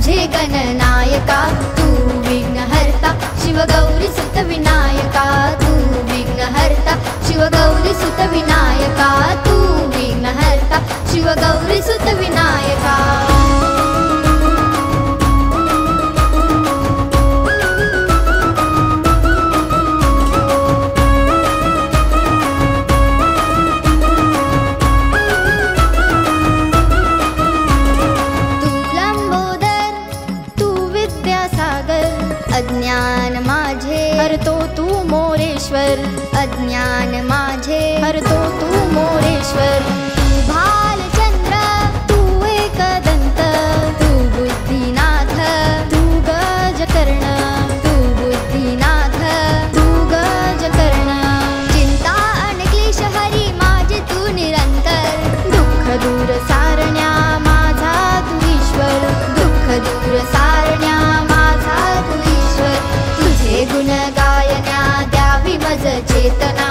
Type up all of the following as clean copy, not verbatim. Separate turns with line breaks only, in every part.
तुझे गणनायका तू विघ्नहर्ता शिवगौरी सुत विनायका तू विघ्नहर्ता शिवगौरी सुत विनायका तू विघ्नहर्ता शिवगौरी सुत विनायका अज्ञान माझे हरतो तू मोरेश्वर अज्ञान माझे हरतो तू मोरेश्वर तू भालचंद्र तू एकदंत तू बुद्धिनाथ तू गजकर्ण तू बुद्धिनाथ तू गजकर्ण चिंता आणि क्लेश हरी माझे तू निरंतर दुःख दूर सारण्या माझा तू ईश्वर दुःख दूर सारण्या गुण गायन्या द्यावी मज चेतना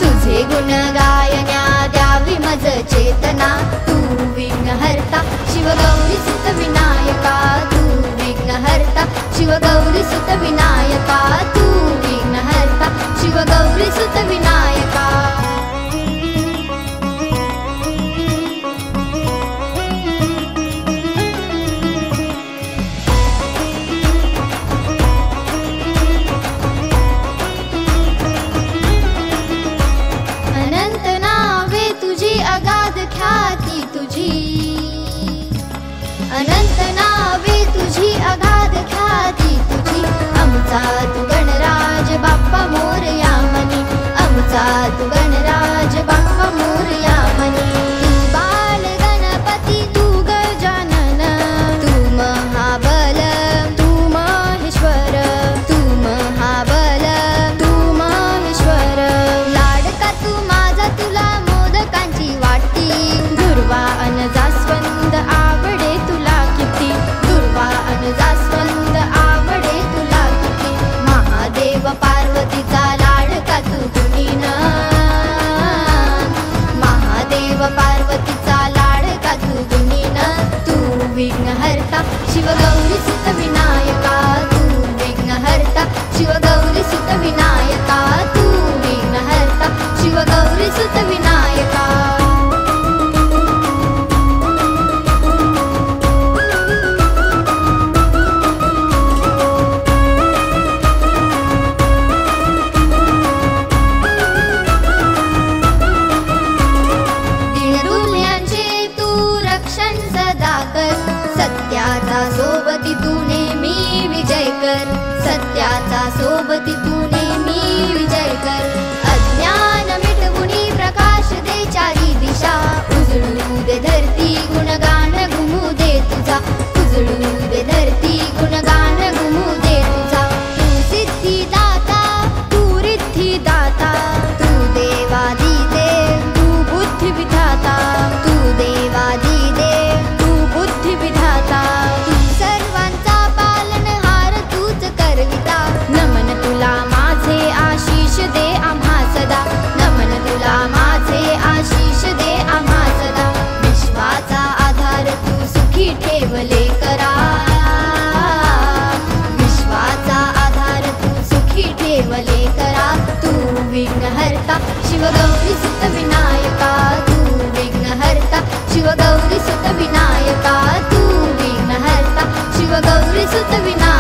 तुझे गुण गायन्या द्यावी मज चेतना तू विघ्नहर्ता शिवगौरी सुत विनायका तू विघ्नहर्ता शिवगौरी सुत विनायका तू विघ्नहर्ता शिवगौरी सुत विनायका अनंत नावे तुझी अगाध ख्याती तुझी आमचा तू गणराज बाप्पा मोरया मनी आमचा तू गणराज बाप्पा मोरया मनी तू बाल गणपती तू गजानन तू महाबल तू महेश्वर तू महाबल तू महेश्वर लाडका तू माझा तुला मोदकांची वाटी दुर्वा अन जास्वंद आवडे जास्वंद आवडे तुला किती महादेव पार्वतीचा लाडका तू गुणीन महादेव पार्वतीचा लाडका तू गुणीन तू विघ्नहर्ता शिवगौरी सुत विनायका तू विघ्नहर्ता शिवगौरी सुत विनायका तू विघ्नहर्ता शिवगौरी सुत विनायका सत्याचा सोबती तू नेहमी विजय कर सत्याचा सोबती तू नेहमी विजय कर अज्ञान मिटवुनी प्रकाश दे चारी दिशा उजळू दे धरती गुणगान घुमू दे तुझा उजळू दे धरती गुणगान घुमू दे तुझा तू सिद्धिदाता तू रिद्धिदाता तू देवादी देव तू बुद्धी विधाता तू देवादी देव तू बुद्धी विधाता तू सर्वांचा पालनहार तूच करविता नमन तुला माझे आशीष दे आम्हा सदा नमन तुला माझे आशीष दे आम्हा सदा विश्वाचा आधार तू सुखी ठेवले करा विश्वाचा आधार तू सुखी ठेवले करा तू विघ्नहर्ता शिवगौरी सुत विनायका तू विघ्नहर्ता शिवगौरी सुत विनायका तू विघ्नहर्ता शिवगौरी सुत विनायका